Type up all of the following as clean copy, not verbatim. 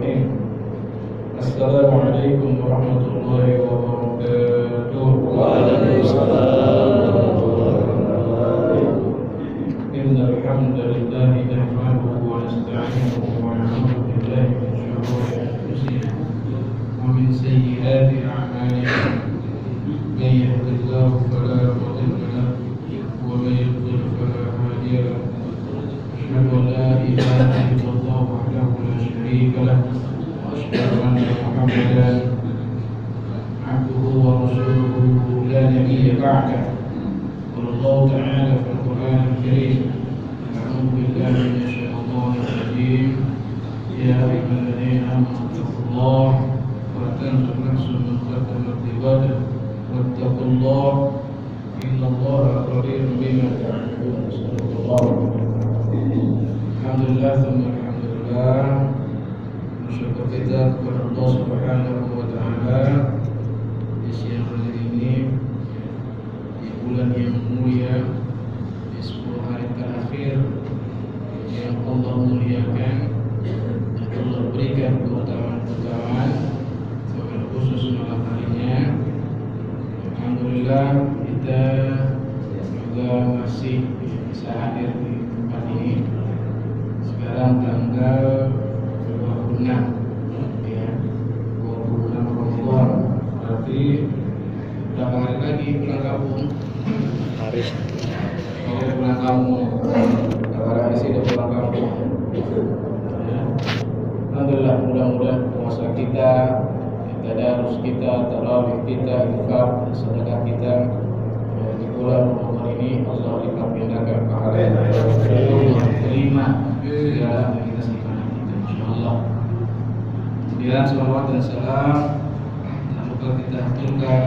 Bismillahirrahmanirrahim. Assalamualaikum warahmatullahi wabarakatuh. Waalaikumsalam. Innal hamdalillah nahmaduhu wa nasta'inuhu wa na'udzu billahi min shururi anfusina wa min sayyiati a'malina. Man yahdihillahu fala mudilla lahu wa man yudlil fala hadiya lahu. Asyhadu an la ilaha illallah wahdahu la syarika lahu wa asyhadu anna Muhammadan abduhu wa rasuluhu la nabiyya ba'dahu. قال الله تعالى في القرآن الكريم: أعوذ بالله من الشيطان الرجيم. يا أيها الذين آمنوا اتقوا الله ولتنظر نفس ما قدمت لغد واتقوا الله إن الله خبير بما تعملون. صدق الله. Alhamdulillah, alhamdulillah. Bersyukur kita kepada Allah Subhanahu wa Ta'ala di siang hari ini, di bulan yang mulia, di 10 hari terakhir yang Allah muliakan, yang Allah berikan keutamaan-keutamaan, wabil khusus malam harinya. Alhamdulillah, kita juga masih bisa hadir di tempat ini. Sekarang tanggal 26 ya, 26 Ramadan. Berarti berapa hari lagi pulang kampung? Hari. Oh, pulang kampung. Berapa hari sih udah pulang kampung? Ya. Alhamdulillah, mudah-mudahan puasa kita, tadarus kita, tarawih kita, infak, sedekah kita di bulan Ramadan ini Allah lipat gandakan pahala. Terima segala yang kita simpan kita, insyaallah. Kemudian salawat dan salam tak lupa kita haturkan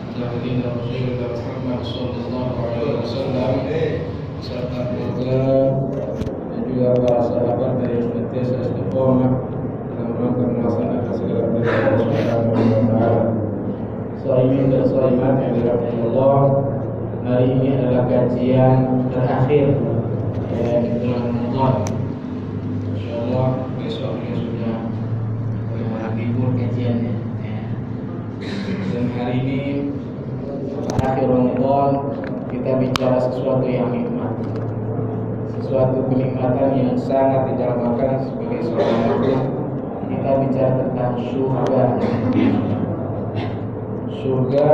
kepada baginda Rasulullah Muhammad sallallahu alaihi wasallam serta keluarga dan juga para sahabat yang senantiasa istiqomah dalam rangka melaksanakan segala perintah Allah Subhanahu wa taala. Shaimin dan shaimat yang dirahmati Allah, hari ini adalah kajian terakhir di bulan Ramadan. Insyaallah besoknya sudah libur kajiannya. Dan hari ini akhir Ramadan kita bicara sesuatu yang nikmat, sesuatu kenikmatan yang sangat didambakan sebagai seorang muslim. Kita bicara tentang surga, surga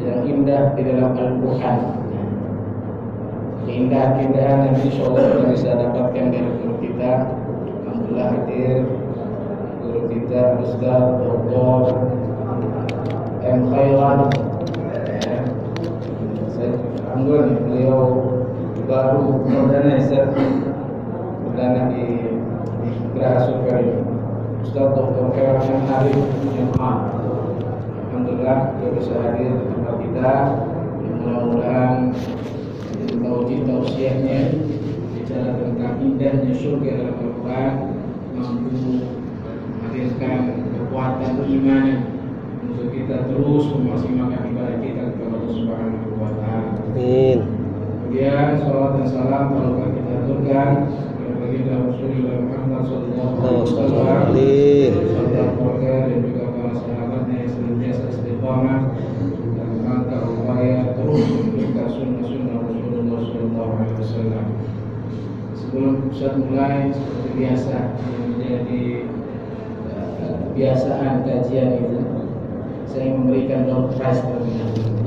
yang indah di dalam Al-Quran. Keindahan-keindahan yang insyaallah kita bisa dapatkan dari guru kita. Alhamdulillah hadir guru kita Ustaz Dr. M. Khairan. Alhamdulillah beliau baru perdana di Geraha Surga ini. Ustaz Dr. Khairan yang Arif MA. Alhamdulillah dia bisa hadir di tempat kita. Mudah-mudahan tausiahnya bicara tentang indahnya surga dalam Al-Quran mampu menghadirkan kekuatan keimanan untuk kita terus memaksimalkan ibadah kita kepada Allah Subhanahu wa taala. Amin. Kemudian salawat dan salam kalau kita aturkan kepada baginda Rasulullah Muhammad sallallahu alaihi wasallam serta keluarga dan juga para sahabatnya yang senantiasa istiqamah dalam rangka upaya terus menunjukkan sunnah-sunnah Rasulullah sallallahu alaihi wasallam. Sebelum Ustaz mulai, seperti biasa yang menjadi kebiasaan kajian itu, saya memberikan door prize terlebih dahulu.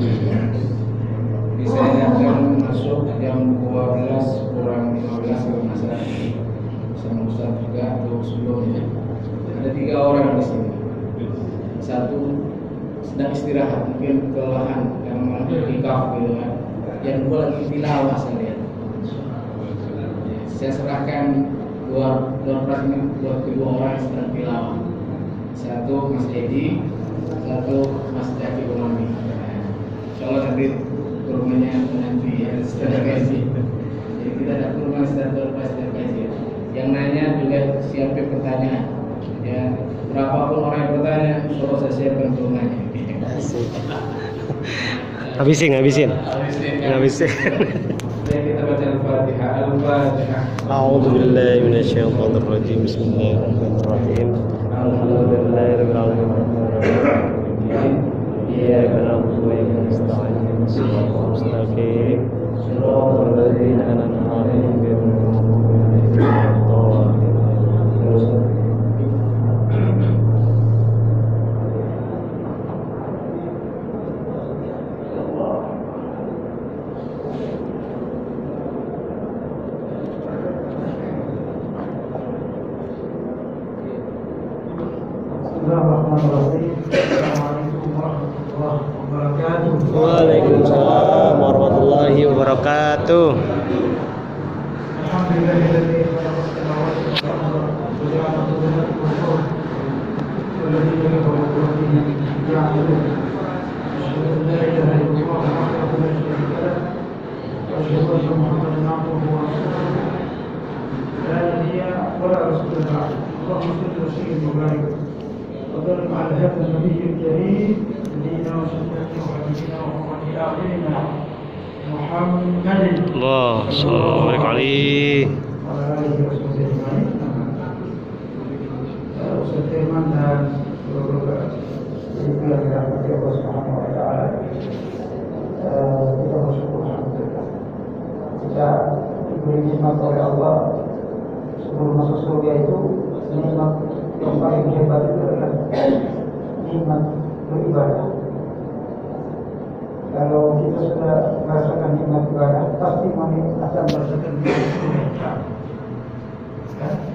Jadi saya akan masuk jam 12 kurang 15 kalau nggak salah. Sama Ustaz juga atau sebelumnya. Ada 3 orang di sini. Satu sedang istirahat, mungkin kelelahan karena malam iktikaf gitu kan. Yang 2 lagi tilawah saya lihat. Saya serahkan door prize ini buat kedua orang yang sedang tilawah. Satu Mas Edi, satu Mas Jaki Umami. Insyaallah nanti kurmanya nanti ya setelah kaji. Jadi kita ada kurma setelah kaji. Yang nanya juga siapin pertanyaan. Ya, berapapun orang yang bertanya, insyaallah saya siapkan kurmanya. Habisin. kita baca Al-Fatihah. Al-Fatihah. أعوذ بالله من الشيطان الرجيم بسم الله الرحمن الرحيم الحمد لله رب العالمين الرحمن الرحيم إياك نعبد وإياك نستعين اهدنا الصراط المستقيم صراط الذين أنعمت عليهم غير المغضوب عليهم ولا الضالين. Waalaikumsalam warahmatullahi wabarakatuh. وبارك على هذا النبي الكريم سيدنا وسيدنا وحبيبنا وقرة أعيننا محمد الله صلى الله عليه وعلى آله وصحبه أجمعين. Ustaz Firman dan seluruh ibu yang dirahmati Allah Subhanahu wa taala. Kita bersyukur alhamdulillah. Kita diberi nikmat oleh Allah sebelum masuk surga itu nikmat yang paling hebat itu adalah nikmat beribadah. Kalau kita sudah merasakan nikmat ibadah, pasti kami akan merasakan nikmat surga.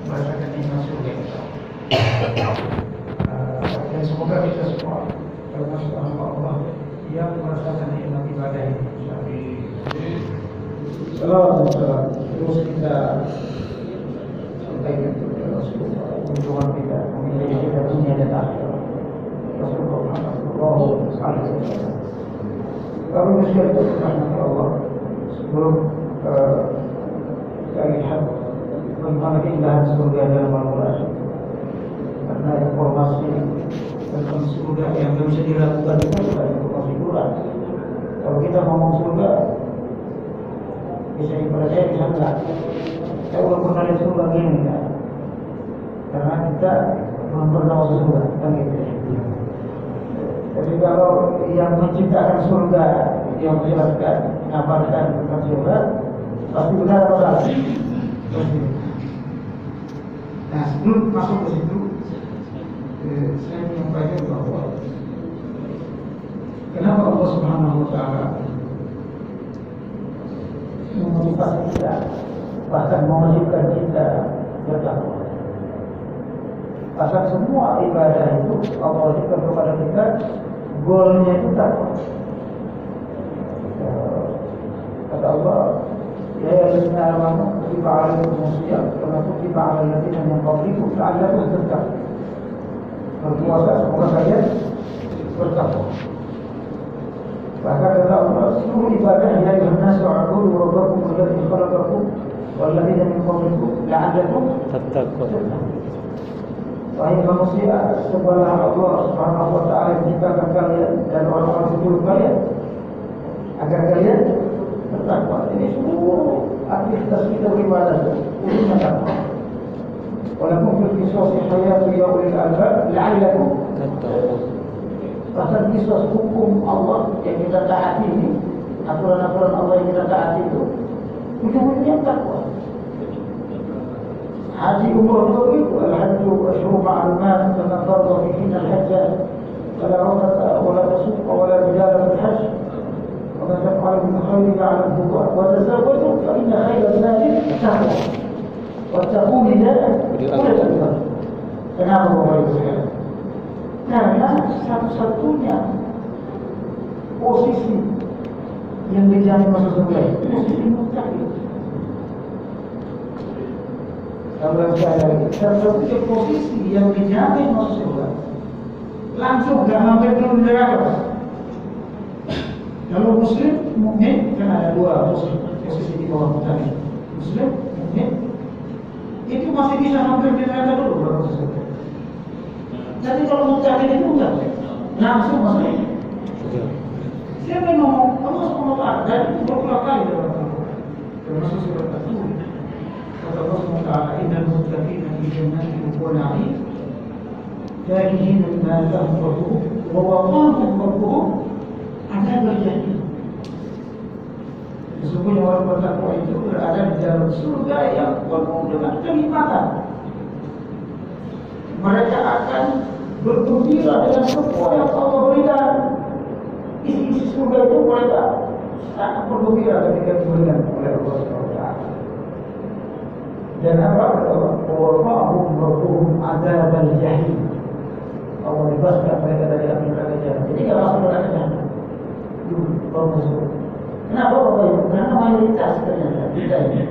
Merasakan nikmat surga. Dan semoga kita semua termasuk hamba Allah yang merasakan nikmat ibadah ini. Salam. Terus kita sampaikan kepada Rasulullah. Kunjungan kita memiliki kita dunia dan akhirat. Rasulullah Sallallahu Alaihi Wasallam. Kami bersyukur kepada Allah sebelum kita lihat bagaimana keindahan surga dalam Al-Quran. Karena informasi tentang surga yang tidak bisa dilakukan itu adalah informasi kurang. Kalau kita ngomong surga, bisa dipercaya bisa enggak. Saya belum pernah lihat surga gini kan? Karena kita belum pernah masuk surga kan gitu. Jadi kalau yang menciptakan surga, yang menjelaskan, mengabarkan tentang surga, pasti benar atau salah? Pasti. Nah, sebelum masuk ke situ, saya menyampaikan bahwa kenapa Allah Subhanahu wa taala memotivasi kita, bahkan mewajibkan kita bertakwa. Pasal semua ibadah itu Allah wajibkan kepada kita, goalnya itu takwa. Kata Allah, ya ayyuhallazina amanu kutiba alaikumus shiyam kama kutiba alal ladzina min qablikum la'allakum tattaqun. Berpuasa semoga kalian bertakwa. Bahkan kata Allah, seluruh ibadah ya ayyuhan nasu u'budu rabbakum alladzi khalaqakum wal ladzina min qablikum la'allakum tattaqun. Wahai manusia, sembahlah Allah Subhanahu wa taala yang menciptakan kalian dan orang-orang sebelum kalian agar kalian bertakwa. Ini semua aktivitas kita beribadah untuk takwa. Walaupun fil qisas hayatu ya ulil albab la'allakum tattaqun. Bahkan qisas hukum Allah yang kita taati ini, aturan-aturan Allah yang kita taati itu ujung-ujungnya takwa. Haji umroh itu al-hajj ashhur ma'lumat kama farada fihi al-hajj fala rafata wala fusuqa wala jidala fil hajj wa ma taf'alu min khairin ya'lamuhu Allah wa tazawwaju fa inna khayra zadi taqwa wa taquni la ulil. Kenapa Bapak Ibu sekalian? Karena satu-satunya posisi yang dijamin masuk surga itu posisi muttaqin. Kalau saya lagi, satu-satunya posisi yang dijamin masuk surga, langsung gak mampir dulu neraka. Kalau muslim, mukmin, kan ada dua muslim, posisi di bawah tadi. Muslim, mukmin, itu masih bisa hampir di neraka dulu baru masuk surga. Tapi kalau muttaqin itu enggak, langsung masuk. Siapa yang ngomong? Allah SWT dan itu berulang kali dalam Al-Quran. jannati wa na'im fakihina bima atahum rabbuhum wa waqahum rabbuhum adzabal jahim. Sesungguhnya orang bertakwa itu berada di dalam surga yang penuh dengan kenikmatan. Mereka akan bergembira dengan semua yang Allah berikan. Isi-isi surga itu mereka sangat bergembira ketika diberikan oleh Allah SWT. Dan apa? Waqahum rabbuhum adzabal jahim. Allah bebaskan mereka dari api neraka jahanam. Jadi tidak masuk neraka jahanam. Baru masuk. Kenapa Bapak Ibu? Karena mayoritas ternyata kita ini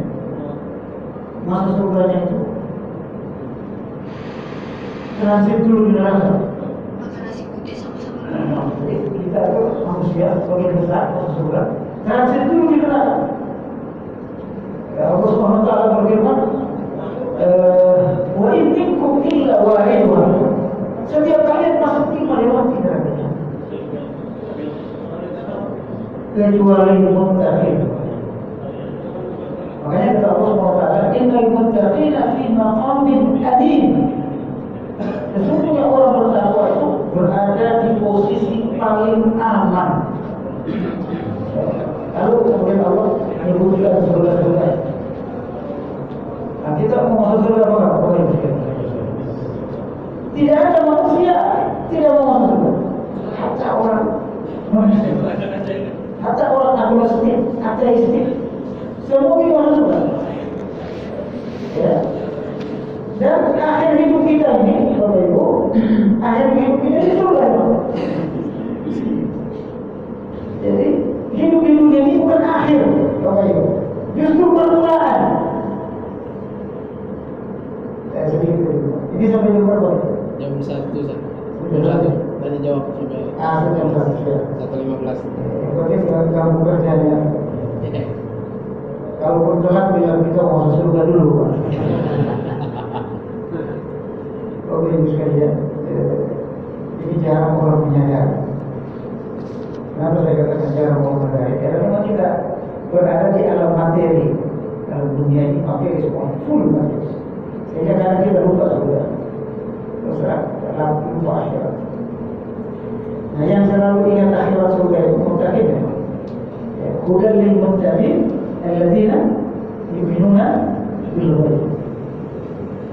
masuk surganya itu transit dulu di neraka. Makan nasi putih sama-sama. Kita itu manusia sebagai besar masuk surga transit dulu di neraka. Allah Subhanahu wa taala berfirman, wa in minkum illa waridha. Setiap kalian pasti melewati neraka. Kecuali muttaqin. Makanya kata Allah SWT, innal muttaqina fi maqamin amin. Sesungguhnya orang bertakwa itu berada di posisi paling aman. Lalu kemudian Allah menyebutkan surga-surga. Nah, kita mau masuk surga apa? Tidak ada manusia tidak mau masuk surga. Hatta orang manusia. Hatta orang agnostik, ateistik, semua itu masuk surga. Ya. Dan akhir hidup kita ini, Bapak Ibu, akhir hidup kita di surga. Jadi hidup di dunia ini bukan akhir, Bapak Ibu, justru permulaan. Sedikit itu. Ini sampai jam berapa? Jam 1 Jam 1 tanya jawab sampai Jam 1 1.15. Berarti kamu kerjanya. Kalau pun telat bilang kita mau masuk surga dulu, Pak. Oke, Ibu sekalian, ini jarang orang menyadari. Kenapa saya katakan jarang orang menyadari? Karena memang kita berada di alam materi. Dalam dunia ini materi semua full materi. Sehingga kadang kita lupa surga. Terus lupa akhirat. Nah, yang selalu ingat akhirat surga itu muttaqin. Hudan lil muttaqin alladzina yu'minuna bil ghaib.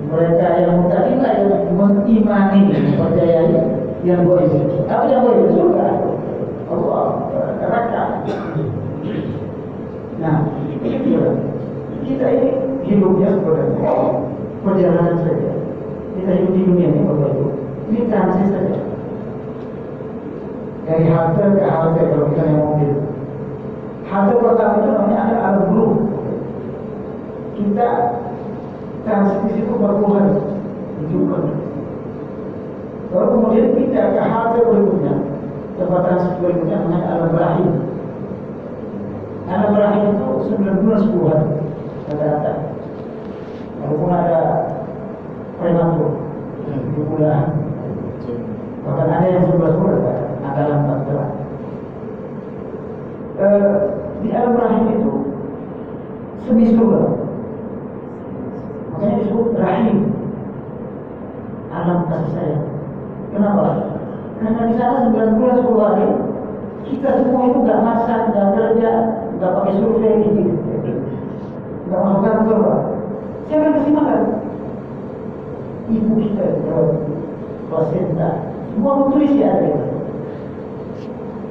Mereka yang muttaqin yang mengimani, mempercayai yang gaib. Apa yang gaib? Surga. Allah, neraka. Nah, kita ini hidupnya sebenarnya perjalanan saja. Kita hidup di dunia ini Bapak Ibu. Ini transit saja. Dari halte ke halte kalau kita naik mobil. Halte pertama itu namanya ada alat belum. Kita transit di situ berpulang, hidupkan. Lalu kemudian kita ke halte berikutnya, tempat transit berikutnya namanya alam rahim. Alam rahim itu 9 bulan 10 hari rata-rata. Walaupun ada prematur 7 bulan, bahkan ada yang 11 bulan, ada 4 bulan. Di alam rahim itu semi surga, makanya disebut rahim, alam kasih sayang. Kenapa? Karena di sana 9 bulan 10 hari kita semua itu nggak masak, nggak kerja, nggak pakai survei gitu, nggak masuk kantor, Pak. Siapa yang kasih makan? Ibu kita, placenta, semua nutrisi ada itu.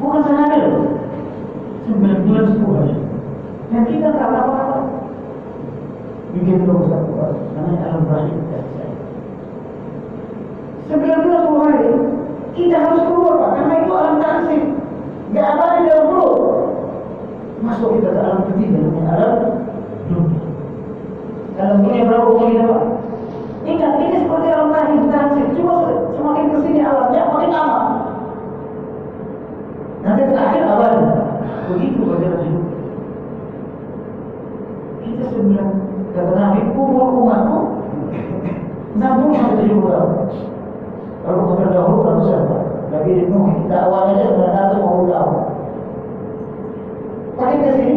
Bukan sengaja loh. 9 bulan 10 hari. Dan kita tak apa-apa. Bikin dulu satu hari. Namanya alam rahim kasih sayang. 9 bulan 10 hari kita harus keluar, Pak, karena itu alam transit. Gak apa di dalam perut. Masuk kita ke alam ketiga, namanya alam dunia. Dalam dunia berapa umur kita, Pak? Ingat, ini seperti alam rahim transit. Cuma semakin kesini alamnya, makin lama. Nanti terakhir awal. Begitu perjalanan hidup. Kita 9, kata Nabi, umur umatku 60 sampai 70 tahun. Kalau terdahulu ratusan, Pak. Lagi di Nuh, kita awalnya 950 tahun. Makin ke sini,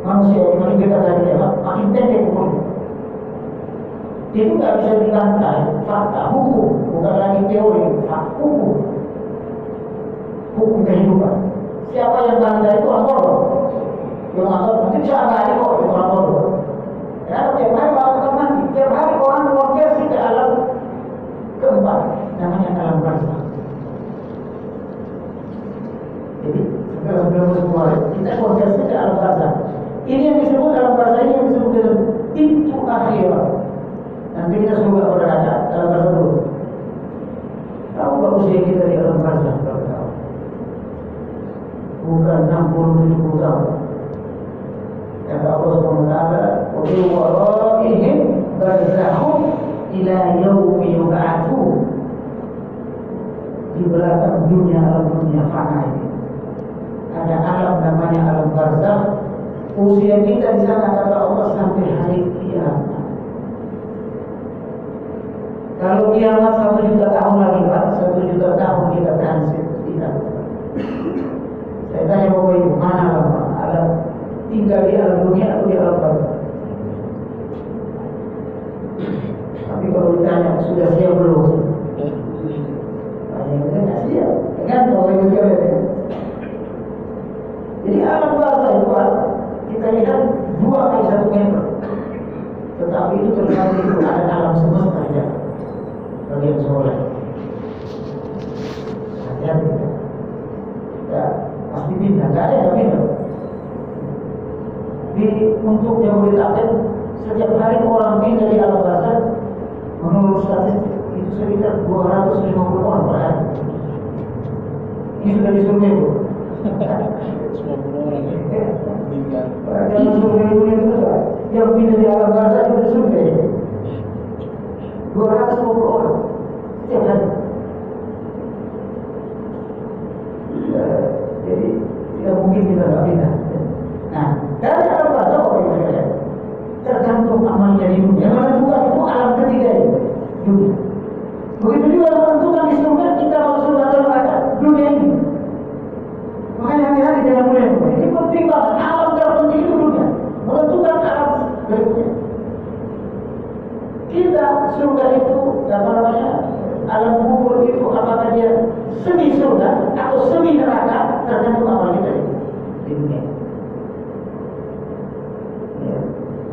manusia makin kita tadi ya, makin pendek umurnya. Itu nggak nggak bisa dibantah, fakta, hukum, bukan lagi teori, fakta, hukum kehidupan. Siapa yang bantah itu orang bodoh. Yang anggap mungkin sehari kok itu orang bodoh. Ya, tiap hari orang akan mati, tiap hari orang konversi ke alam keempat, namanya alam barzakh. Jadi sebelum semua kita konversi ke alam barzakh. Ini yang disebut alam barzakh, ini yang disebut dengan pintu akhirat. Nanti kita surga pada ada alam barzakh dulu. Tahu nggak usia kita di alam barzakh? Bukan 60-70 tahun. Kata Allah SWT, wa bi waraihim barzakhun ila yaumi yub'atsun. Di belakang dunia, alam dunia fana ini ada alam namanya alam barzakh. Usia kita di sana kata Allah sampai hari kiamat. Kalau kiamat 1 juta tahun lagi Pak, 1 juta tahun kita transit tidak. Saya tanya Bapak Ibu, mana alam tinggal di alam dunia atau di alam barzakh? Tapi kalau ditanya sudah siap belum? Banyak yang tidak siap, kan Bapak Ibu sekalian. Jadi alam barzakh itu kita lihat 2 kali 1 meter, tetapi itu tergantung itu ada alam semesta saja. Bagian soleh. Hati-hati. Ya, pasti pindah, nggak ada yang pindah. Untuk Jabodetabek setiap hari orang pindah di alam barzakh menurut statistik itu sekitar 250 orang per hari. Ini sudah disurvei Bu. 50 orang ya. Tinggal. Jangan survei itu Pak. Yang pindah di alam barzakh itu disurvei 250 orang setiap hari. Jadi tidak mungkin kita nggak pindah. Nah, dari alam barzakh apa yang saya lihat? Tergantung amalnya di dunia. Yang menentukan itu alam ketiga itu, dunia. Begitu juga yang menentukan di surga kita masuk surga atau neraka, dunia ini. Makanya hati-hati jangan mulai. Ini penting banget. Alam terpenting itu dunia. Menentukan alam berikutnya. Kita surga itu apa namanya? Alam kubur itu apakah dia semi surga atau semi neraka tergantung amal kita di dunia. Ya.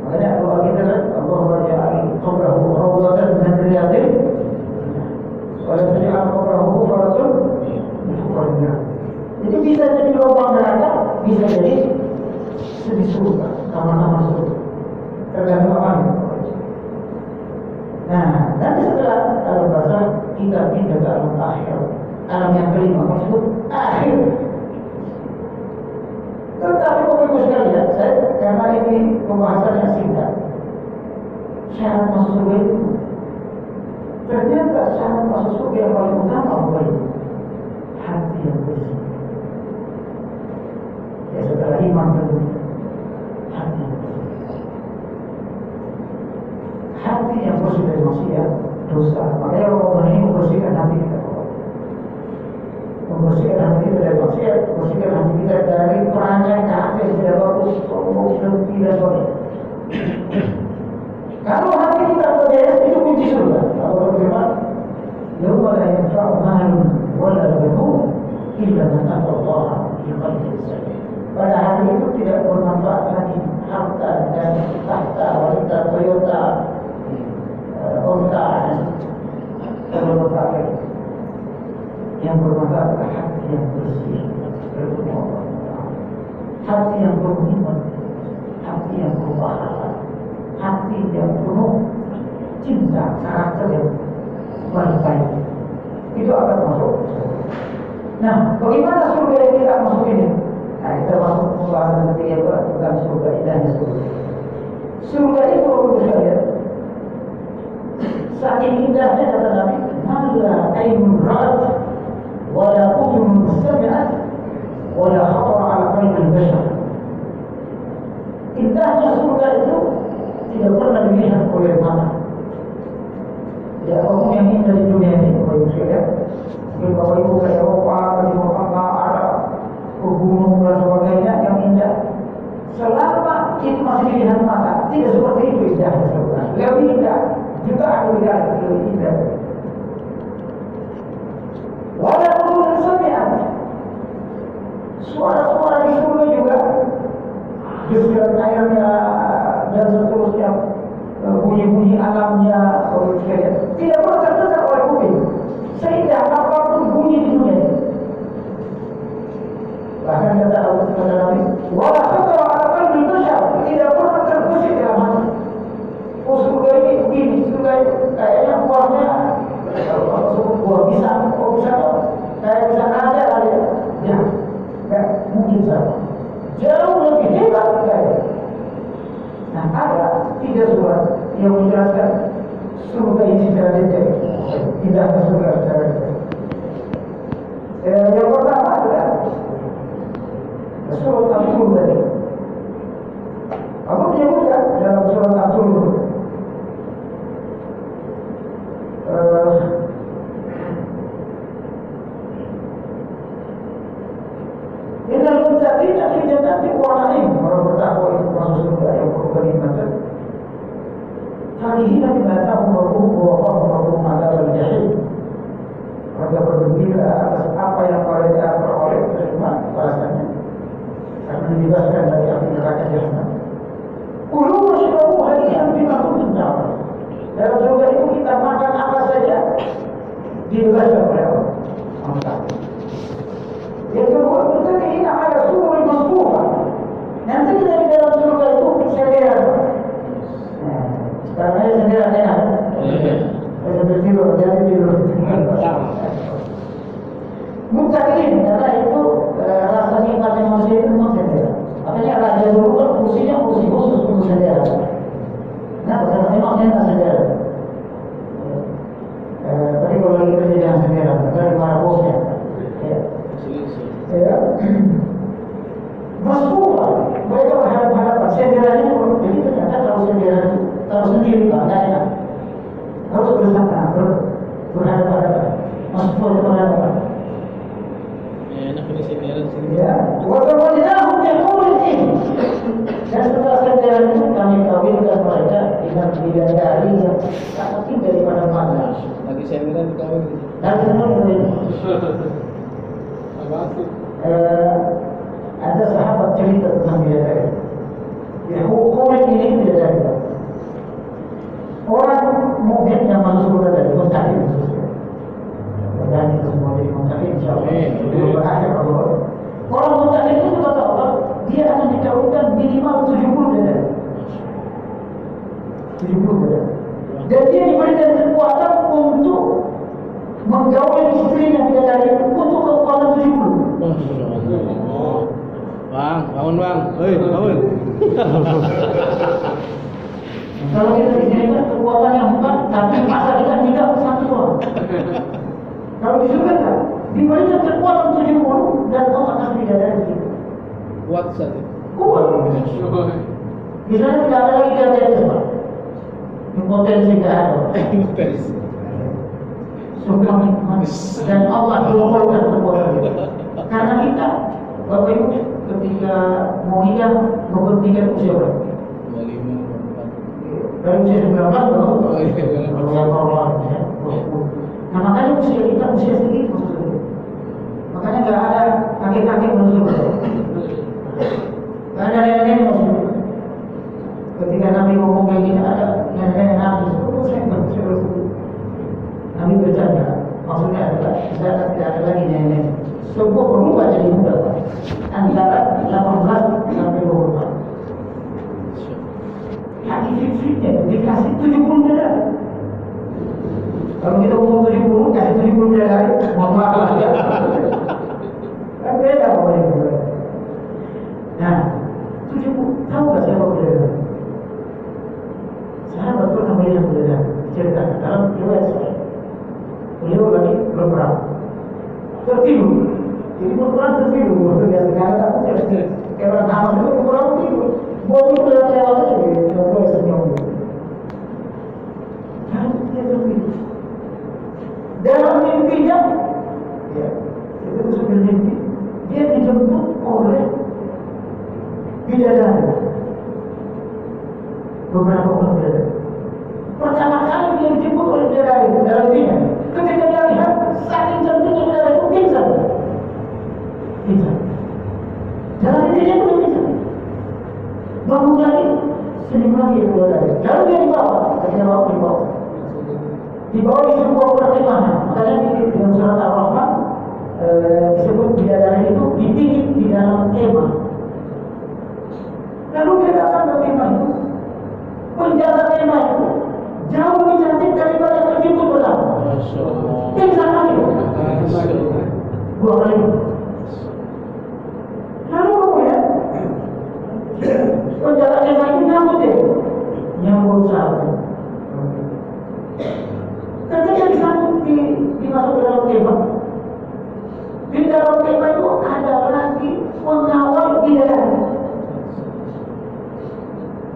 Makanya doa kita kan Allahumma ja'al qabrahu rawdatan min riyadil wa la taj'al qabrahu faratun min fuqarina. Jadi bisa jadi lubang neraka, bisa jadi semi surga, kamar-kamar surga. Tergantung amalnya. Nah, nanti setelah alam barzakh kita pindah ke alam akhir, alam yang kelima, maksud akhir. Tetapi Bapak Ibu sekalian, karena ini pembahasannya singkat, syarat masuk surga itu ternyata syarat masuk surga yang paling utama Bapak Ibu, hati yang bersih. Ya setelah iman tentu hati yang bersih. Hati yang bersih dari maksiat, dosa. Makanya Ramadan ini membersihkan hati kita. Membersihkan hati kita dari maksiat, membersihkan hati kita dari perangai hati yang tidak bagus, sombong, dengki dan sebagainya. Kalau hati kita berjaya, itu kunci surga. Allah berfirman, "Yauma la yanfa'u malun wala banun illa man ata Allah bi qalbin salim." Pada hari itu tidak bermanfaat lagi harta dan tahta, wanita, Toyota, unta, dan berbagai. Yang bermanfaat adalah hati yang bersih, hati yang beriman, hati yang berpahala, hati yang penuh cinta, karakter yang baik. Itu akan masuk. Nah, bagaimana surga yang tidak masuk ini? Nah, kita masuk pembahasan ketiga tentang surga, indahnya surga. Surga itu sekalian, saking indahnya kata Nabi, "Malla ainun ra'at wala udhun sami'at wala khatara 'ala qalbi bashar." Indahnya surga itu tidak pernah dilihat oleh mata. Ya, orang yang indah di dunia ini, Bapak Ibu sekalian, Bapak Ibu ke Eropa, ke Timur Tengah, ada gunung dan sebagainya yang indah. Selama itu masih dilihat mata, tidak seperti itu indahnya surga. Lebih indah jutaan miliar indah. Walaupun setiap suara-suara di surga juga, desiran airnya dan seterusnya, bunyi-bunyi alamnya, tidak pernah terdengar oleh kuping, sehingga apapun bunyi di dunia ini. Bahkan kata Nabi, walaupun akan ditusar, tidak pernah terbesit dalam hati. Oh surga ini begini, surga ini kayaknya buahnya, kalau buah pisang, oh pisang, kayak pisang ada kali ya, kayak mungkin sama. Jauh lebih hebat kayak. Nah ada 3 surat yang menjelaskan surga ini secara detail, tidak surga secara detail. Yang pertama adalah surat Al-Tur tadi. Apa menyebutkan dalam surat Al-Tur? Innal muttaqina fi jannatin wa na'im. Orang bertakwa itu masuk surga yang penuh kenikmatan. Farihina bima atahum rabbuhum wa waqahum rabbuhum adzabal jahim. Mereka bergembira atas apa yang mereka peroleh terima balasannya. Akan dibebaskan dari api neraka jahanam. Kulu washrabu hani'an bima kuntum ta'malun. Dalam surga itu kita makan apa saja dibebaskan oleh Allah. Yang kedua, berarti ini ada surga masbuha. Nanti dari dalam surga itu sendirian. Sekarang aja sendirian enak. Sambil tidur, jadi tidur. Muttaqin, karena itu rasa nikmatnya manusia itu memang sendirian. Makanya raja dulu kan kursinya kursi khusus untuk sendirian. Nah, karena memang enak sendirian. Tadi kalau lagi kerja jangan sendirian, dari para bosnya. Ya, masbuha. Mereka berharap-harapan sendirian ini, jadi ternyata kalau sendirian itu kalau sendiri tak enak. Harus bersama, berhadapan-hadapan. Masbuha itu berhadapan. Enak ini sendirian sini. Ya, walaupun ini, dan setelah sendirian itu kami kawinkan mereka dengan bidadari yang sangat tinggi daripada mana. Lagi sendirian dikawin. Dan kemudian ada sahabat cerita tentang bidadari. Ya, hukum ini bidadari. Orang mukmin yang masuk surga dari mustahil. Dan itu semua dari mustahil insyaallah. Belum berakhir Allah. Orang mustahil itu juga tahu dia akan dikawinkan minimal 70 bidadari. 70 bidadari. Dan dia diberikan kekuatan untuk menggauli istrinya bidadari untuk kekuatan 70. Bang, bangun bang. Hei, bangun. Kalau kita diberikan kekuatan yang 4, tapi masa kita tidak satu orang. Kalau di surga kan diberikan kekuatan 70 dan Allah akan bidadari itu. Kuat saja. Kuat. Misalnya tidak ada lagi diabetes, Pak. Impotensi tidak ada. Semua nikmat dan Allah mengumpulkan kekuatan itu. Karena kita, Bapak Ibu, ketika mau nikah, mempertikan usia berapa? 25, 24. Dari usia 19 baru Allah ya. Nah makanya usia kita usia sedikit masuk surga. Makanya nggak ada kakek-kakek masuk surga. Nggak ada nenek-nenek masuk surga. Ketika Nabi ngomong kayak gini ada nenek-nenek nangis. Oh saya nggak bisa masuk surga. Nabi bercanda. Maksudnya adalah saya tidak ada lagi nenek-nenek. Semua berubah jadi muda Pak. Antara 18 sampai 24. Hati fitnya dikasih 70 bidadari. Kalau kita ngomong 70, kasih 70 bidadari, mau apa aja. Kan beda pokoknya. Nah, 70, tahu gak siapa bidadari? Sahabat pernah melihat bidadari. Cerita dalam riwayat Sahih. Beliau lagi berperang, tertidur. Jadi berperang tertidur. Biasa sekarang takut ya. Kayak orang tamat itu berperang tertidur. Bolu lewat aja, boleh senyum. Lalu dia tertidur. Dalam mimpinya, ya, itu sudah mimpi. Dia dijemput oleh bidadari. Beberapa orang bidadari. Pertama kali Bisa. Jalan intinya itu bisa. Bangun lagi, senyum lagi keluar dari. Kalau dia di bawah, kita bawa di bawah. Di bawah disuruh bawa perkemahan. Makanya di dalam surat Ar-Rahman disebut bidadari itu ditinggi di dalam kemah. Lalu dia datang ke kemah itu, penjaga kemah itu jauh lebih cantik daripada terjemput pertama. Pingsan lagi. Dua kali. Lalu kemudian penjaga kemah itu nyambut dia, nyambut sahabat. Ketika disambut dimasuk ke dalam kemah, di dalam kemah itu ada lagi pengawal bidadari.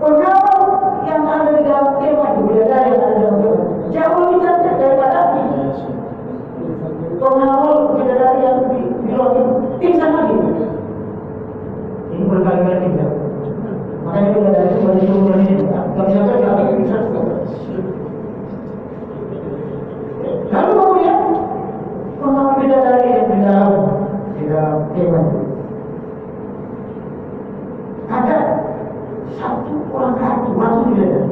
Pengawal yang ada di dalam kemah itu, bidadari yang ada di dalam kemah, jauh lebih cantik daripada pengawal bidadari yang di luar itu. Pingsan lagi. Ini berkali-kali pingsan. Makanya bidadari itu banyak turun ini. Kalau misalkan dia ada pingsan, lalu kemudian pengawal bidadari yang di dalam kemah itu ada satu orang ratu bidadari.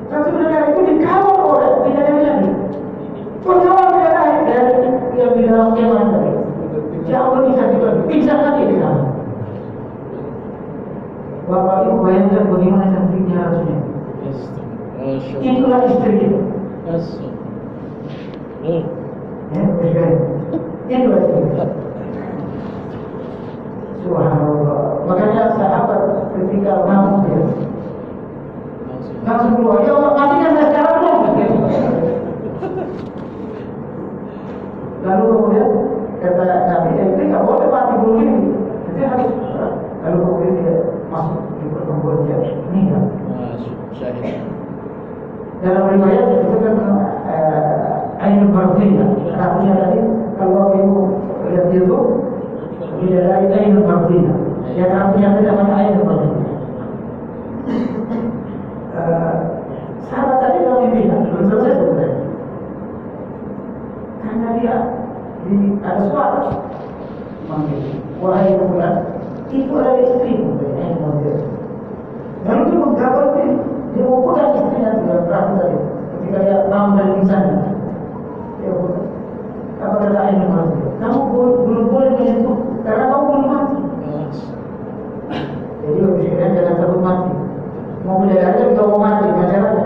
Ratu bidadari itu dikawal oleh bidadari lagi. Pengawal bidadari dari yang di dalam kemah tadi jauh lebih cantik lagi, pingsan lagi di sana. Bapak Ibu bayangkan bagaimana cantiknya ratunya. Itulah istri kita. Itulah istri kita. Subhanallah. Makanya sahabat ketika mau dia langsung keluar, ya Allah matikan saya sekarang dong. Lalu kemudian kata Nabi, ini nggak boleh mati dulu ini. Jadi harus. Lalu kemudian dia masuk di pertemuan dia meninggal. Dalam riwayat itu kan Ainul Bardina. Artinya tadi kalau Bapak Ibu lihat itu tidak ada Ainul Bardina. Yang artinya tadi namanya Ainul Bardina. Sahabat tadi kalau dipindah belum selesai sebenarnya. Karena dia ada suara manggil, wahai fulan, itu adalah istrimu. Lalu dia menggabar dia mau putar istrinya dengan perahu tadi. Ketika dia bangun dari pingsannya, dia putar. Apa kata Ainul Bardina? Kamu belum boleh menyentuh karena kamu belum mati. Jadi berpikirnya jangan takut mati. Mau bidadari juga mau mati, masalahnya.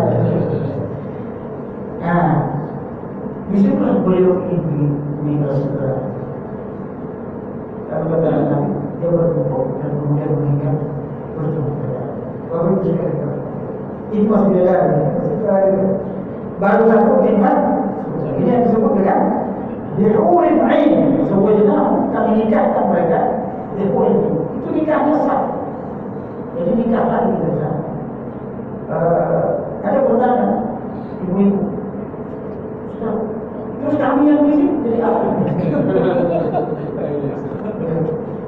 Nah, disitulah beliau ini meninggal segera. Kalau kata Nabi, dia bertemu dan kemudian meninggal bertemu bidadari. Baru bisa kata, itu masih bidadari. Baru satu iman, ini yang disebut dengan dihurin ain. Sebenarnya kami nikahkan mereka dihurin. Itu nikahnya sah. Jadi nikah lagi kita sah. Ada bertanya ibu-ibu, terus kami yang di sini jadi apa?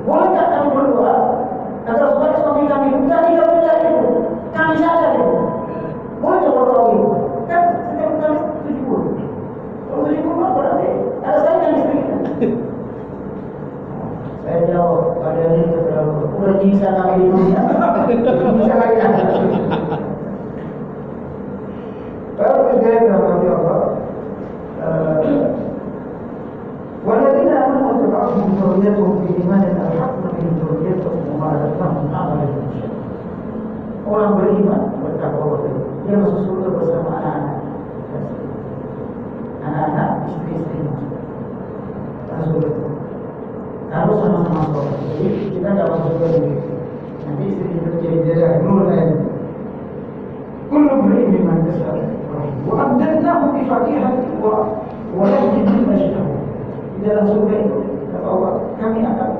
Boleh tak kami berdoa agar supaya suami kami bukan tinggal bidadari itu, kami saja itu. Boleh tak berdoa itu? Kan setiap kali 70. Kalau 70 berarti ada saya yang istri kita. Saya jawab pada ini udah bisa kami di dunia, bisa lagi ada. Kalau kita berdoa Allah, والذين آمنوا واتبعتهم ذريتهم بإيمان ألحقنا بهم ذريتهم وما ألتناهم من عملهم من شيء. Orang beriman bertakwa dia masuk surga bersama anak-anak, istri-istrinya. Harus sama-sama sholat. Jadi kita tidak masuk surga sendiri. Nanti istri kita jadi bidadari nurul ain. Kullu imri'in bima kasaba. Wa amdadnahum bi fakihatin wa lahmin mimma yashtahun. Di dalam surga itu kata Allah, kami akan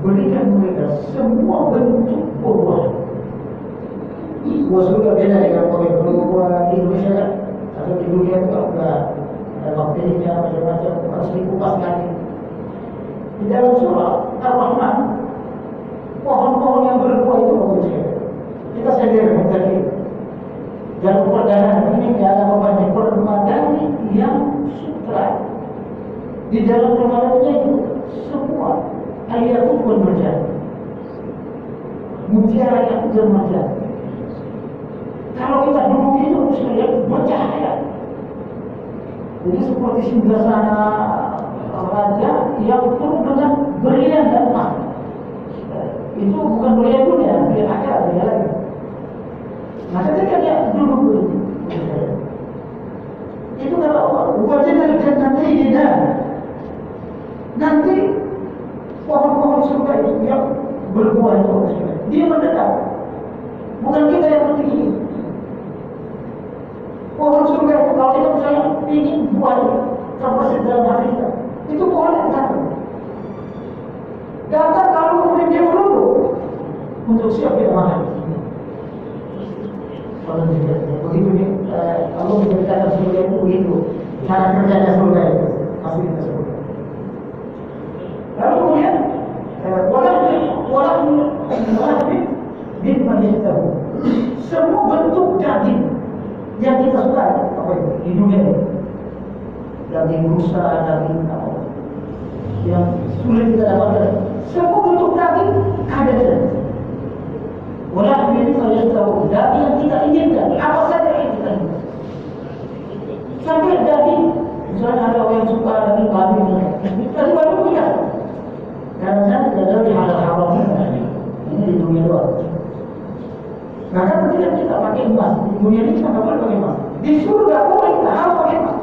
berikan mereka semua bentuk buah. Buah surga beda dengan buah di Indonesia kan. Atau di dunia itu enggak ada bakterinya macam-macam, harus dikupas lagi. Di dalam surah Ar-Rahman, pohon-pohon yang berbuah itu bagus sekali. Kita sendiri tadi dalam perdagangan ini tidak ada banyak permadani yang sutra. Di dalam permadanannya itu semua Al-Yaqut wal Marjan. Mutiara yang bermata. Kalau kita duduk itu sekalian bercahaya. Jadi seperti singgasana raja yang penuh dengan berlian dan emas. Itu bukan berlian dunia, berlian akhirat dia lagi. Nah ketika dia duduk begini, itu kata Allah, wajah jannati ini nanti pohon-pohon surga itu yang berbuah itu dia mendekat, bukan kita yang bertinggi. Pohon surga itu kalau kita misalnya ingin buah terbesit dalam hati kita, itu pohon yang datang kalau kemudian dia menunduk untuk siap kita makan. Kalau begitu nih, Allah memberitakan surga itu begitu, cara kerjanya surga itu pasti kita sebut. Lalu kemudian walau bin majitahu, semua bentuk daging yang kita suka apa itu di dunia ini, daging rusa, daging apa yang sulit kita dapatkan, semua bentuk daging ada di sana. Walau bin majitahu, daging yang kita inginkan, apa saja yang kita inginkan, sampai daging misalnya ada orang yang suka daging babi, tapi babi punya. Karena tidak ada di halal-halal ini di dunia doang. Maka ketika kita pakai emas di dunia ini kita boleh pakai emas. Di surga boleh kita harus pakai emas.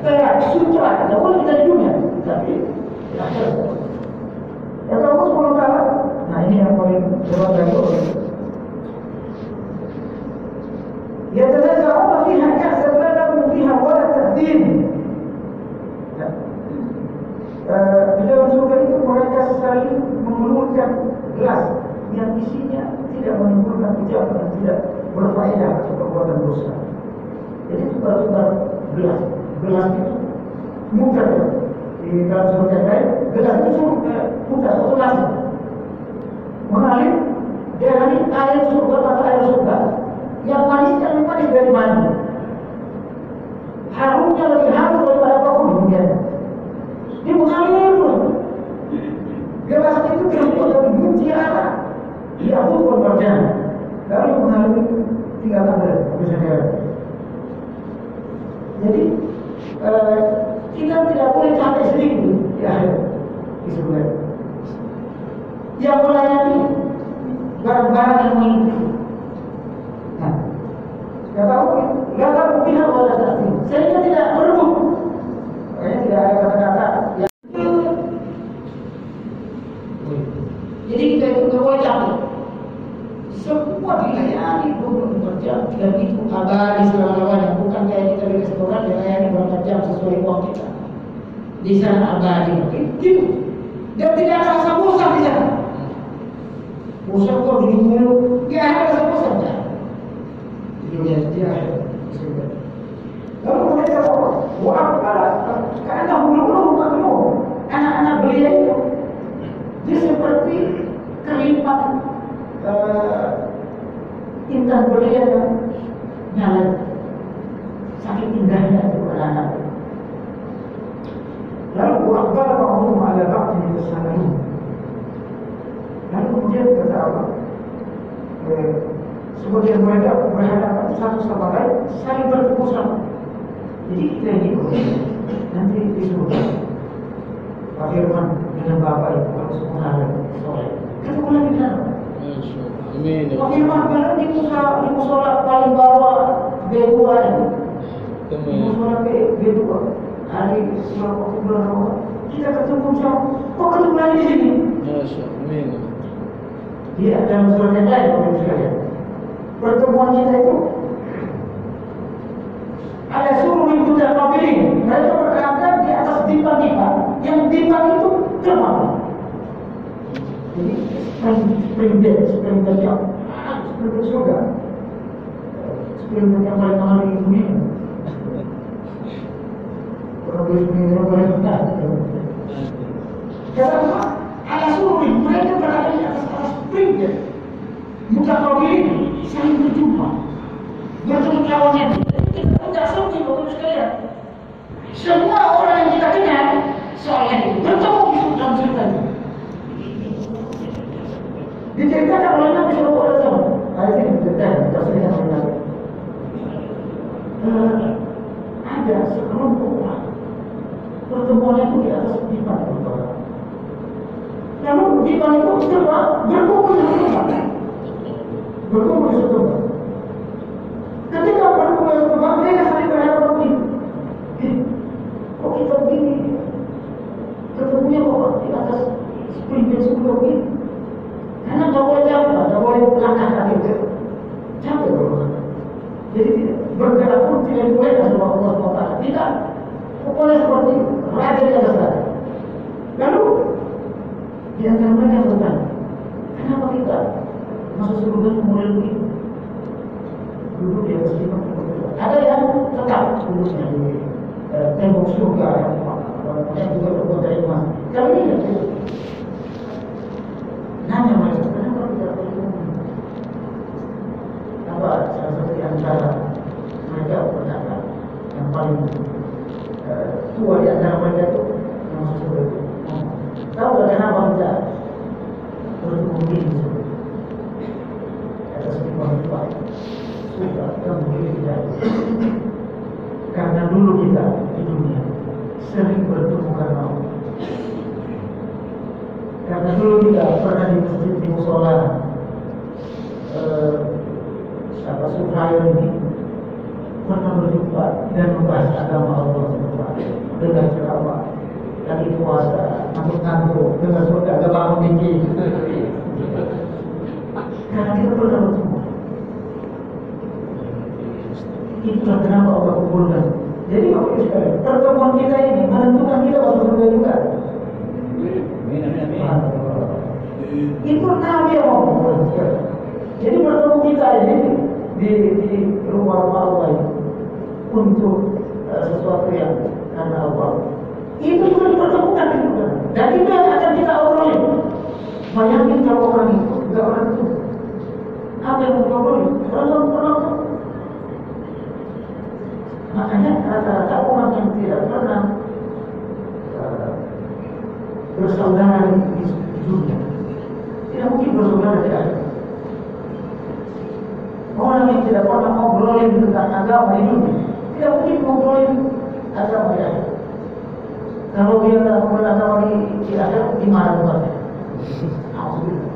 Kayak sutra tidak boleh kita di dunia, tapi di akhirat. Kata Allah SWT. Nah ini yang paling berat dari Allah. Ya tazawwaju fiha ka'san la lahum fiha wala ta'din. Di dalam surga itu mereka saling memelukkan gelas yang isinya tidak menimbulkan ucapan dan tidak berfaedah atau perbuatan dosa. Jadi tukar-tukar gelas itu mudah di dalam surga yang lain, gelas itu mudah atau langsung mengalir dari air surga atau air surga yang manisnya lebih manis dari madu, harumnya lebih harum daripada apapun di dunia. Dia mengalir pun. Gelas itu terbuat dari mutiara. Dia pun berjalan. Lalu mengalir tinggal ada misalnya. Jadi kita tidak boleh capek sedikit di akhir di surga. Yang melayani barang-barang yang mengikuti. Nah, kata Allah, nggak tahu pihak wala tasbih. Sehingga tidak berebut. Makanya tidak ada kata-kata yang jadi kita itu nggak boleh capek. Semua dilayani 24 jam, tidak begitu abadi selama-lamanya. Bukan kayak kita di restoran dilayani berapa jam sesuai uang kita. Di sana abadi, gitu. Dan tidak ada rasa bosan di sana. Bosan kok di mulu, nggak ada rasa bosan ya. Di dunia dia. Lalu mereka karena hulu-hulu makhluk anak-anak belia itu dia seperti kelipat intan belia yang nyala, saking indahnya itu anak-anak. Lalu Qur'an Allah ada bakti di sana. Lalu kemudian kata Allah, sebagian mereka berhadapan satu sama lain saling bertemu sama. Jadi kita ini nanti di surga Pak Firman dengan Bapak itu harus menghadap soleh. Ketemu lagi di sana. Amin. Pak Firman kalau di musola paling bawah B2 ini. Di musola B2 hari bulan Ramadan kita ketemu sama. Kok ketemu lagi di sini? Amin. Dia dalam surat yang lain sekalian. Pertemuan kita itu ada suruh ibu dan mobilin. Mereka berada di atas timpang-timpang. Yang timpang itu terbang. Jadi spring bed yang surga. Spring bed yang paling mahal di dunia. Orang beli spring bed paling mahal. Kenapa? Ada suruh ibu mereka berada di atas spring bed. Muka mobilin saling berjumpa. Bertemu lawannya. Tidak suci bapak sekalian. Semua orang yang kita kenal soalnya itu bertemu dalam cerita itu. Diceritakan oleh Nabi Sallallahu Alaihi Wasallam. Ayat ini diceritakan, ditafsirkan oleh Nabi. Ada sekelompok orang pertemuan itu di atas dipan utara. Lalu dipan itu setelah berkumpul di satu tempat. Berkumpul di satu tempat. Ketika berkumpul di satu tempat, mereka saling berhadapan begini. Kok kita begini? Ketemunya kok di atas spring dan sepuluh begini? Karena nggak boleh jatuh, nggak boleh langkah kaki itu. Capek berlaku. Jadi bergerak pun tidak boleh sama Allah SWT. Tidak. Pokoknya seperti raja di atas raja. Lalu di antara mereka bertanya, kenapa kita masuk surga kemudian begitu? Duduk di atas lima. Ada yang tetap duduknya di tembok surga yang juga terbuat dari emas. Kalau ini tidak. Nanya mereka, kenapa tidak bertemu? Apa salah satu di antara mereka berkata yang paling tua di antara mereka itu yang masuk surga itu. Tahu tak kenapa kita bertemu di surga? Atas lima surga yang begini tidak. Karena dulu kita di dunia sering bertemu karena Allah. Karena dulu kita pernah di masjid di musola Sufayo ini pernah berjumpa dan membahas agama Allah dengan ceramah lagi puasa, ngantuk-ngantuk dengan surga agak bangun tinggi. Karena kita pernah bertemu. Itulah kenapa Allah kumpulkan. Jadi Bapak sekalian, pertemuan kita ini menentukan kita masuk surga juga. Itu Nabi yang ngomong. Jadi bertemu kita ini di rumah Allah ini untuk sesuatu yang karena Allah. Itu sudah dipertemukan juga. Dan itu yang akan kita obrolin. Bayangin kalau orang itu tidak orang itu. Apa yang kita obrolin? Orang. Makanya rata-rata orang yang tidak pernah bersaudara di dunia tidak mungkin bersaudara di akhirat. Orang yang tidak pernah ngobrolin tentang agama di dunia tidak mungkin ngobrolin agama di akhirat. Kalau dia tidak ngobrolin agama di akhirat, gimana tempatnya? Alhamdulillah.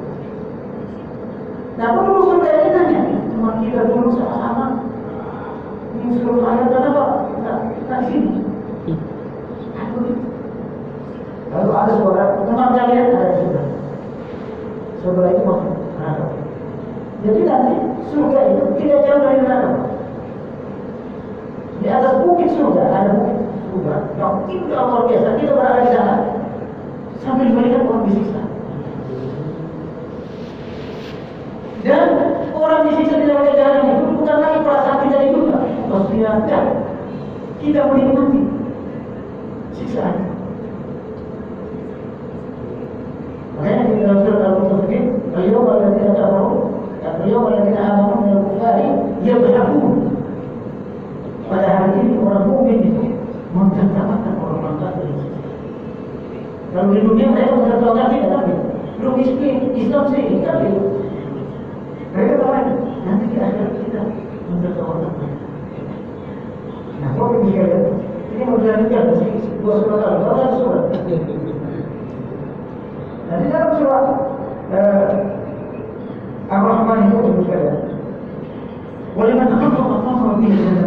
Nah, perlu saudara ini nanya, teman kita dulu sama-sama ini suruh ayat dan apa? Kita di sini. Lalu ada suara, teman kalian ada suara. Suara itu masuk neraka. Jadi nanti surga itu tidak jauh dari neraka. Di atas bukit surga ada bukit surga yang indah luar biasa. Kita berada di sana sambil melihat orang disiksa. Dan orang disiksa di dalam jalan itu bukan lagi perasaan kita di dunia. Maksudnya kita menikmati siksaan. Makanya di dalam surat Al-Mutaffifin, "Al-yawma alladziina kafaru, al-yawma alladziina aamanu minal kuffari yadhhabun." Pada hari ini orang mukmin itu mentertawakan orang kafir. Kalau di dunia mereka mentertawakan kita, tapi belum miskin, Islam sih kafir. Mereka tahu nanti di akhirat kita mentertawakan mereka. Nah, kok demikian? Ini mau dilanjutkan dua surat lagi, berapa surat? Nah, di dalam surat Ar-Rahman itu demikian. Boleh menakutkan apa lebih dari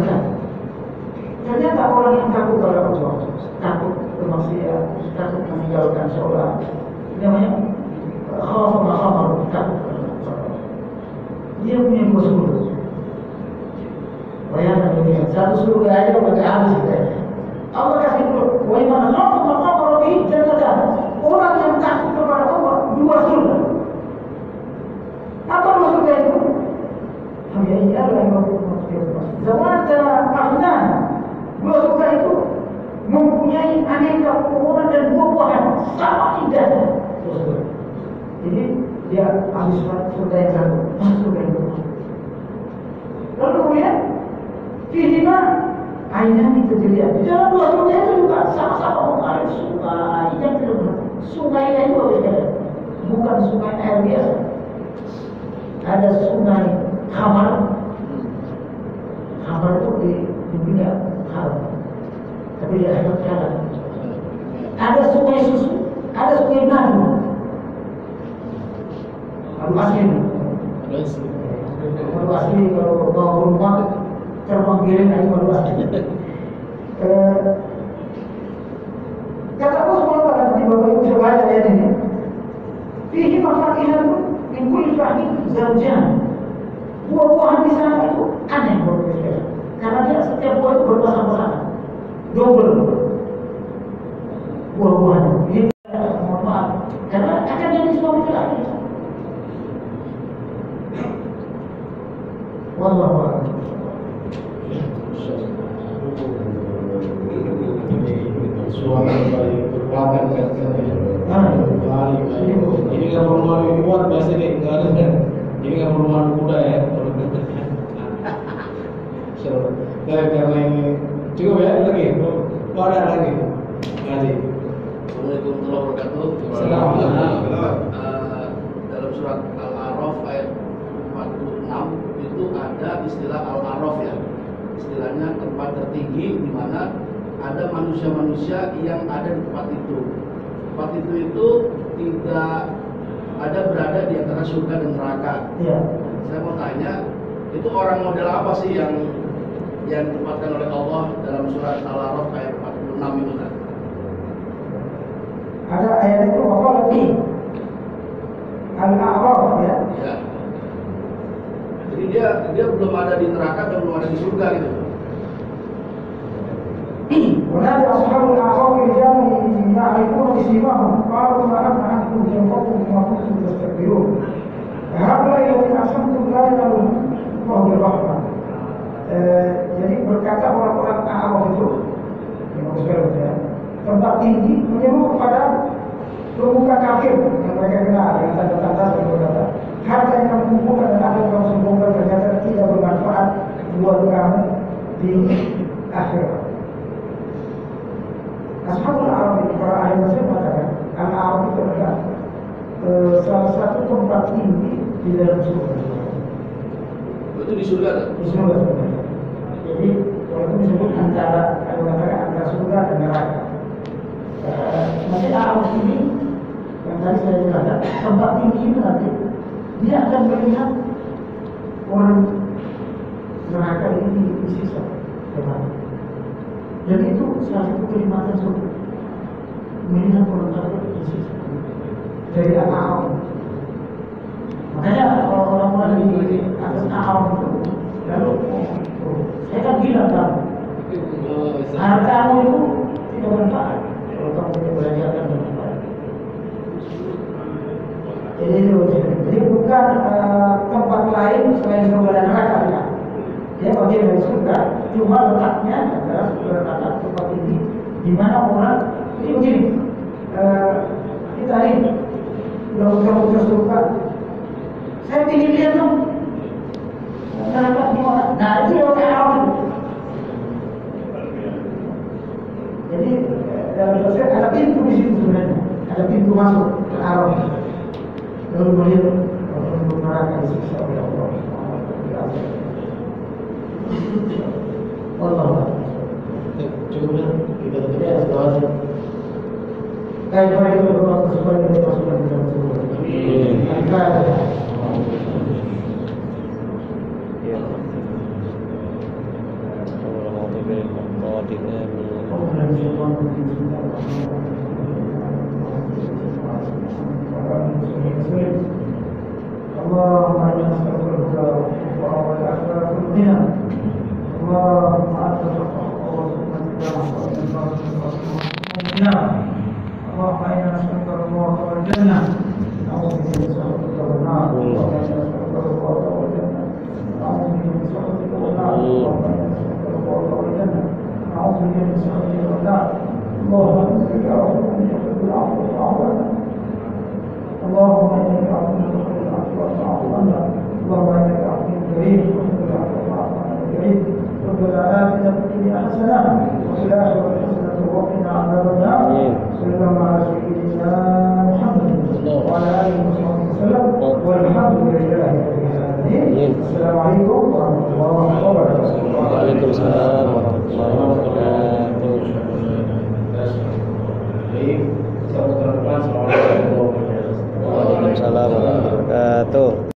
ternyata orang yang takut kepada Allah, takut bermaksiat, takut meninggalkan sholat, namanya khawf maqam, takut kepada Allah. Dia punya dua surga. Bayangkan ini, satu surga aja pakai habis kita. Allah kasih dulu. Wa iman khawf maqam Rabbih jannatan. Orang yang takut kepada Allah dua surga. Apa dua surga itu? Hanya ini adalah yang Zawata Ahnan. Dua surga itu mempunyai aneka pohon dan buah-buahan sama indahnya. Jadi dia habis surga yang satu, masuk surga yang kedua. Lalu kemudian fihima ainani tajriyan. Di dalam dua surga itu juga sama-sama mengalir sungai yang tidak berhenti. Sungainya itu bukan sungai air biasa. ada sungai Khamar. Khamar itu di dunia haram, tapi di akhirat halal. Ada sungai susu, ada sungai madu. Madu asli. Madu asli kalau bawa rumah terbang giring dari madu asli. Kata Allah SWT nanti Bapak Ibu bisa baca ayat ini. Fihi mafakihatun min kulli fahin zawjan. Buah-buahan di sana itu aneh Bapak Ibu. Karena dia setiap buah itu berpasang-pasangan, double buah-buahan. Ini mohon maaf, karena akan jadi suami lagi. Wallahu a'lam. Suami baik berpakai katanya. Ini kan perumahan yang kuat biasa nih, enggak ada. Ini kan perumahan kuda ya. Karena ini cukup ya lagi. Oh ada lagi. Ngaji. Assalamualaikum warahmatullahi wabarakatuh. Assalamualaikum. Dalam surat Al-A'raf ayat 46 itu ada istilah Al-A'raf ya. Istilahnya tempat tertinggi di mana ada manusia-manusia yang ada di tempat itu. Tempat itu tidak ada berada di antara surga dan neraka. Ya. Saya mau tanya, itu orang model apa sih yang ditempatkan oleh Allah dalam surat Al-A'raf ayat 46 itu kan? Ada ayat itu apa lagi? Al-A'raf ya. Ya. Jadi dia belum ada di neraka dan belum ada di surga gitu. ونادى أصحاب الأعراف رجالا يعرفون بسيماهم قالوا ما أنت عنكم جنبكم بما كنتم تستكبرون هؤلاء الذين أقسمتم لا ينالهم الله بالرحمة. Jadi berkata orang-orang A'raf itu, tempat tinggi menyuruh kepada pemuka kafir yang mereka kenal dengan tanda-tanda seperti berkata, harta yang kamu kumpulkan dan apa yang kamu sembunyikan ternyata tidak bermanfaat buat kamu di akhirat. Ashabul A'raf ini para ahli tafsir mengatakan Al-A'raf itu adalah salah satu tempat tinggi di dalam surga. Itu di surga kan? Di surga. Jadi kalau itu disebut antara surga dan neraka. Nanti A'raf ini yang tadi saya katakan tempat tinggi itu nanti dia akan melihat orang neraka ini disiksa. Dan itu salah satu kenikmatan surga. Melihat orang kafir disiksa dari A'raf. Makanya orang-orang di atas A'raf itu lalu saya kan bilang kamu hartamu itu tidak bermanfaat kalau kamu tidak belajarkan dengan baik. Jadi bukan tempat lain selain surga dan neraka ya. Dia bagian dari surga, cuma letaknya adalah letak tempat ini di mana orang ini begini. Kita ini kalau kamu surga, saya ingin lihat dong neraka di mana. Nah itu yang kayak awal. Jadi dalam tafsir ada pintu di situ sebenarnya, ada pintu masuk ke Arab. Lalu melihat untuk neraka disiksa oleh Allah. Allah. Cukup ya, kita tutup ya setelah Baik, itu berdoa supaya kita masukkan ke dalam surga. Amin. Ya. اللهم انا نسالك الهدى والعافيه كلنا اللهم انت الحق وارزقنا اتباعه اللهم انا نسالك الرضا والجنه نعوذ بك من سخطك والنار اللهم انا نسالك الرضا والجنه نعوذ بك من سخطك والنار اللهم انا نسالك الرضا والجنه نعوذ بك من سخطك والنار اللهم انت العفو تحب العفو فاعف عنا اللهم انك عفو تحب العفو فاعف عنا اللهم انك عفو كريم تحب العفو فاعف عنا كريم ربنا آتنا في الدنيا حسنة وفي الآخرة حسنة وقنا عذاب النار صلى الله على سيدنا محمد وعلى آله وصحبه وسلم والحمد لله رب العالمين. Waalaikumsalam warahmatullahi wabarakatuh.